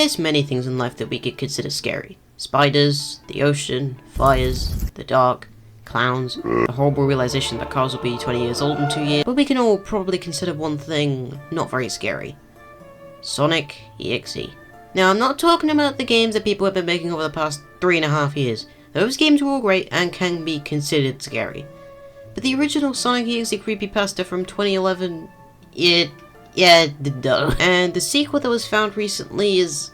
There's many things in life that we could consider scary. Spiders, the ocean, fires, the dark, clowns, the horrible realization that cars will be 20 years old in 2 years, but we can all probably consider one thing not very scary. Sonic.exe. Now, I'm not talking about the games that people have been making over the past 3.5 years. Those games were all great and can be considered scary. But the original Sonic.exe creepypasta from 2011, duh. And the sequel that was found recently is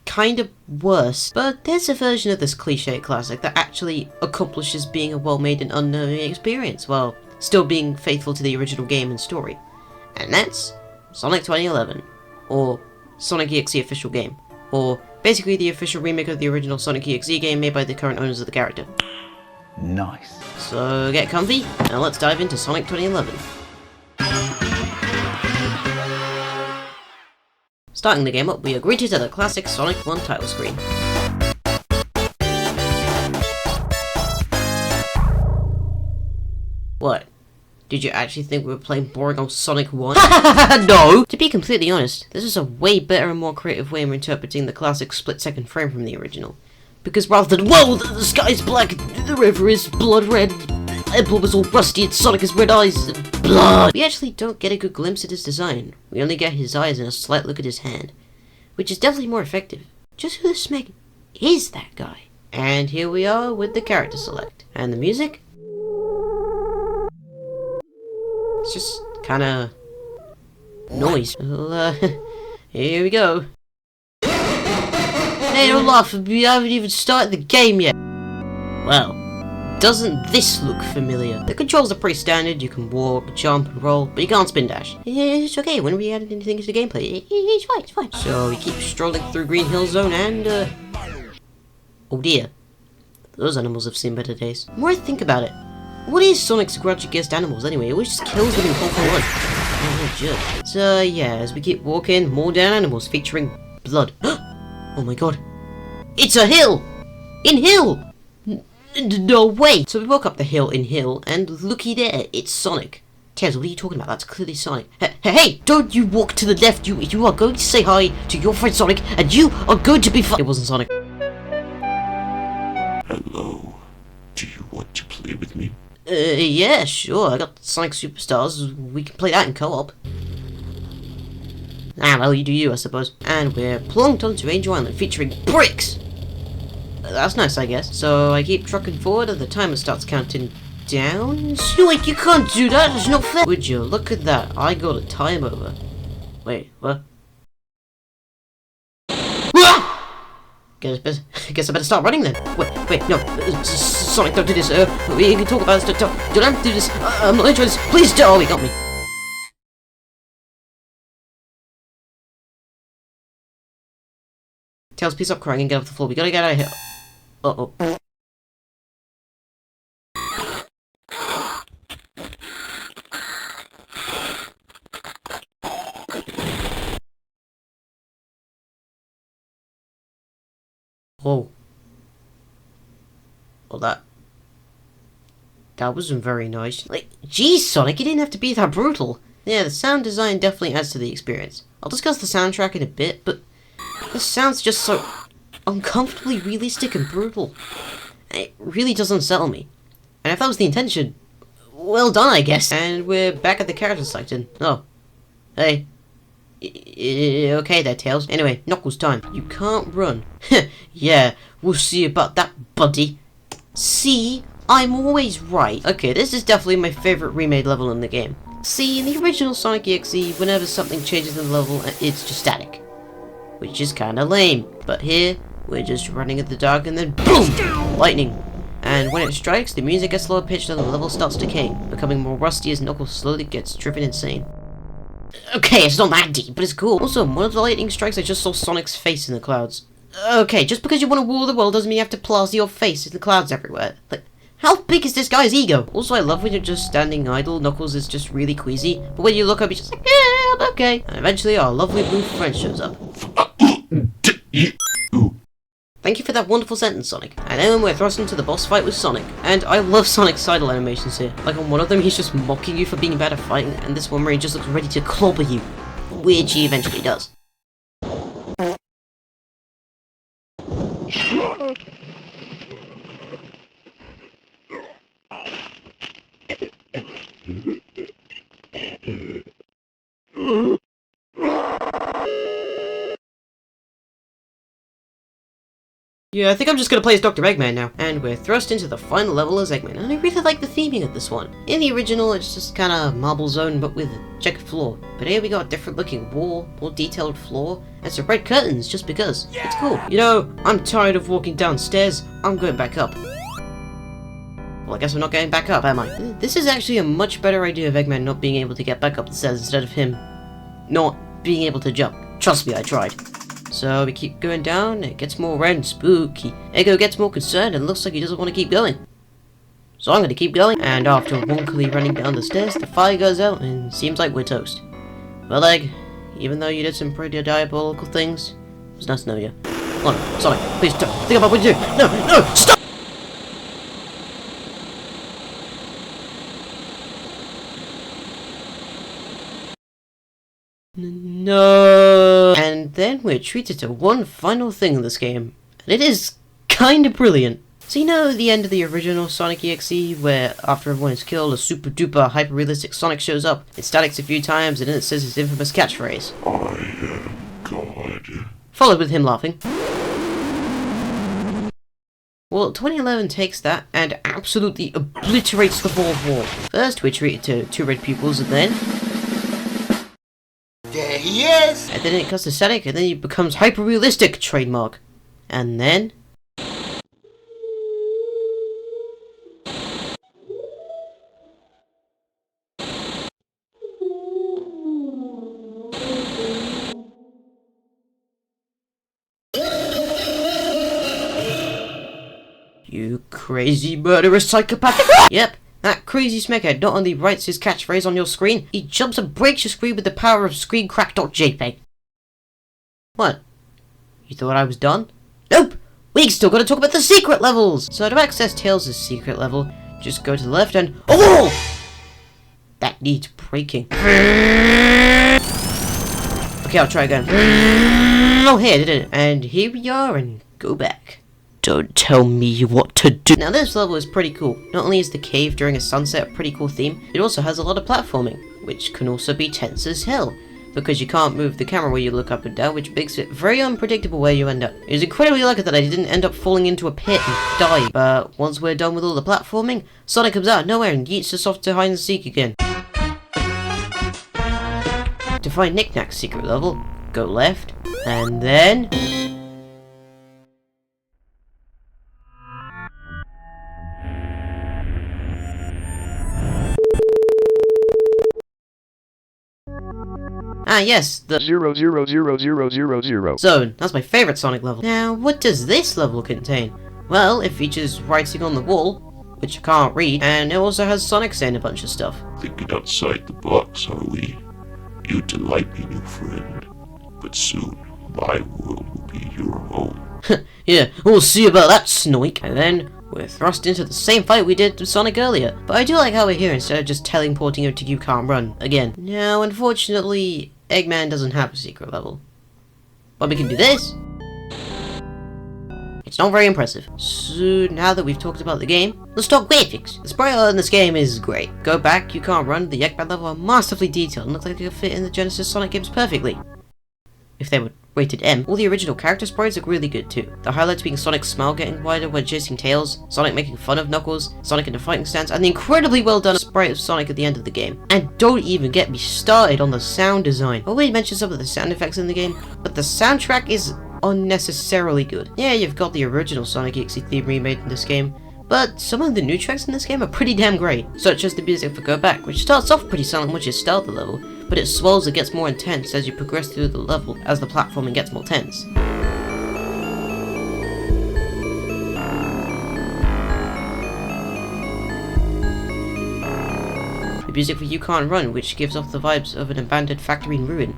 kind of worse. But there's a version of this cliche classic that actually accomplishes being a well-made and unnerving experience, while still being faithful to the original game and story. And that's Sonic 2011, or Sonic.exe official game, or basically the official remake of the original Sonic.exe game made by the current owners of the character. Nice. So get comfy, and let's dive into Sonic 2011. Starting the game up, we are greeted at the classic Sonic 1 title screen. What? Did you actually think we were playing boring old Sonic 1? No! To be completely honest, this is a way better and more creative way of interpreting the classic split-second frame from the original. Because rather than, whoa, the sky's black, the river is blood red, Emblem is all rusty, and Sonic has red eyes, and blood! We actually don't get a good glimpse at his design. We only get his eyes and a slight look at his hand, which is definitely more effective. Just who the Smeg is that guy? And here we are with the character select. And the music? It's just kinda noise. Well, here we go. Hey, don't laugh, we haven't even started the game yet. Well, doesn't this look familiar? The controls are pretty standard. You can walk, jump, and roll, but you can't spin dash. It's okay, when we added anything to the gameplay, it's fine. So we keep strolling through Green Hill Zone and, oh dear. Those animals have seen better days. The more I think about it, what is Sonic's grudge against animals anyway? It always just kills them in cold blood. Oh, jerk. So yeah, as we keep walking, more down animals featuring blood. Oh my god. It's a hill! In Hill! No way! So we walk up the hill in Hill, and looky there, it's Sonic. Tails, what are you talking about? That's clearly Sonic. Hey! Don't you walk to the left, you are going to say hi to your friend Sonic, and you are going to be It wasn't Sonic. Hello. Do you want to play with me? Yeah, sure. I got Sonic Superstars. We can play that in co-op. Ah, well, you do you, I suppose. And we're plunked onto Angel Island, featuring bricks! That's nice, I guess. So I keep trucking forward, and the timer starts counting down. Snoik, you can't do that! That's not fair! Would you look at that? I got a time over. Wait, what? Guess I better start running then. Wait, no. Sonic, don't do this. We can talk about this. Don't do this. I'm not interested. Please don't. Oh, he got me. Tails, please stop crying and get off the floor. We gotta get out of here. Uh-oh. Oh. Well, that wasn't very nice. Like, geez, Sonic, you didn't have to be that brutal. Yeah, the sound design definitely adds to the experience. I'll discuss the soundtrack in a bit, but this sounds just so uncomfortably realistic and brutal. It really doesn't settle me. And if that was the intention, well done, I guess. And we're back at the character section. Oh. Hey. Okay there, Tails. Anyway, Knuckles time. You can't run. Yeah, we'll see about that, buddy. See? I'm always right. Okay, this is definitely my favourite remade level in the game. See, in the original Sonic.exe, whenever something changes in the level, it's just static. Which is kinda lame. But here, we're just running in the dark and then BOOM! Lightning. And when it strikes, the music gets lower pitched and the level starts decaying, becoming more rusty as Knuckles slowly gets driven insane. Okay, it's not that deep, but it's cool. Also, one of the lightning strikes, I just saw Sonic's face in the clouds. Okay, just because you want to rule the world doesn't mean you have to plaster your face in the clouds everywhere. Like, how big is this guy's ego? Also, I love when you're just standing idle, Knuckles is just really queasy, but when you look up, he's just like, yeah, I'm okay. And eventually, our lovely blue friend shows up. Thank you for that wonderful sentence, Sonic. And then we're thrust into the boss fight with Sonic. And I love Sonic's sidle animations here. Like on one of them, he's just mocking you for being bad at fighting, and this one where he just looks ready to clobber you. Which he eventually does. Yeah, I think I'm just gonna play as Dr. Eggman now. And we're thrust into the final level as Eggman, and I really like the theming of this one. In the original, it's just kinda marble zone, but with a checkered floor. But here we got a different looking wall, more detailed floor, and some red curtains, just because. Yeah! It's cool. You know, I'm tired of walking downstairs, I'm going back up. Well, I guess I'm not going back up, am I? This is actually a much better idea of Eggman not being able to get back up the stairs instead of him not being able to jump. Trust me, I tried. So we keep going down, it gets more red and spooky. Eggo gets more concerned and looks like he doesn't want to keep going. So I'm going to keep going, and after wonkily running down the stairs, the fire goes out and seems like we're toast. Well, Egg, even though you did some pretty diabolical things, it was nice to know you. Come on, Sonic, please don't think about what you do. No, stop! No. And then we're treated to one final thing in this game, and it is kinda brilliant. So you know the end of the original Sonic.exe, where after everyone is killed, a super duper hyper realistic Sonic shows up, it statics a few times, and then it says his infamous catchphrase. I am God. Followed with him laughing. Well, 2011 takes that and absolutely obliterates the fourth wall. First, we're treated to two red pupils, and then... There he is! And then it cuts to static, and then he becomes hyper-realistic, trademark. And then... You crazy murderous psychopath! Yep, that crazy smeckhead not only writes his catchphrase on your screen, he jumps and breaks your screen with the power of screencrack.jpg. What? You thought I was done? Nope! We still gotta talk about the secret levels! So to access Tails' secret level, just go to the left and... Oh! That needs breaking. Okay, I'll try again. Oh, here, did it. And here we are, and go back. Don't tell me what to do. Now this level is pretty cool. Not only is the cave during a sunset a pretty cool theme, it also has a lot of platforming, which can also be tense as hell, because you can't move the camera where you look up and down, which makes it very unpredictable where you end up. It is incredibly lucky that I didn't end up falling into a pit and die, but once we're done with all the platforming, Sonic comes out of nowhere and yeets us off to hide and seek again. To find Knick-Knack's secret level, go left, and then... Ah yes, the 0000000 zone. That's my favourite Sonic level. Now, what does this level contain? Well, it features writing on the wall, which I can't read, and it also has Sonic saying a bunch of stuff. Thinking outside the box, are we? You delight me, new friend. But soon, my world will be your home. Yeah, we'll see about that, Snoik. And then we're thrust into the same fight we did with Sonic earlier. But I do like how we're here instead of just teleporting you to You Can't Run again. Now, unfortunately, Eggman doesn't have a secret level. But we can do this. It's not very impressive. So now that we've talked about the game, let's talk graphics. The sprite art in this game is great. Go back, You Can't Run, the Eggman level are masterfully detailed and look like they could fit in the Genesis Sonic games perfectly. If they were rated M. All the original character sprites look really good too. The highlights being Sonic's smile getting wider when chasing Tails, Sonic making fun of Knuckles, Sonic in the fighting stance, and the incredibly well done sprite of Sonic at the end of the game. And don't even get me started on the sound design. I already mentioned some of the sound effects in the game, but the soundtrack is unnecessarily good. Yeah, you've got the original Sonic.exe theme remade in this game, but some of the new tracks in this game are pretty damn great, such as the music for Go Back, which starts off pretty silent once you start the level, but it swells and gets more intense as you progress through the level as the platforming gets more tense. The music for You Can't Run, which gives off the vibes of an abandoned factory in ruin.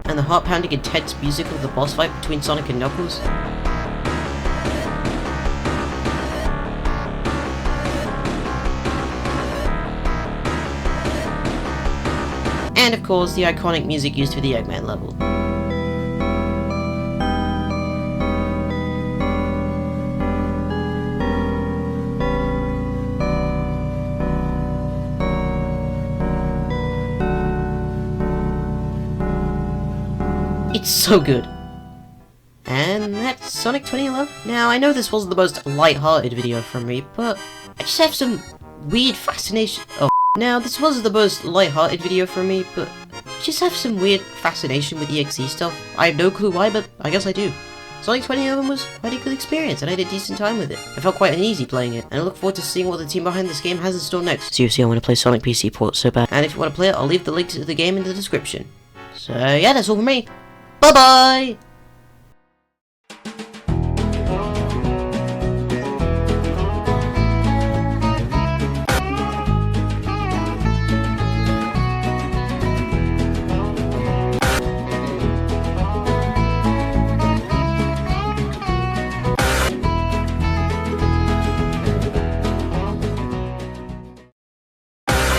And the heart-pounding intense music of the boss fight between Sonic and Knuckles. and of course the iconic music used for the Eggman level. It's so good. And that's Sonic 2011. Now, I know this wasn't the most light-hearted video from me, but I just have some weird fascination. Oh, now this wasn't the most light-hearted video from me, but I just have some weird fascination with EXE stuff. I have no clue why, but I guess I do. Sonic 2011 was quite a good experience, and I had a decent time with it. I felt quite uneasy playing it, and I look forward to seeing what the team behind this game has in store next. Seriously, I want to play Sonic PC port so bad. And if you want to play it, I'll leave the link to the game in the description. So yeah, that's all from me. Bye-bye!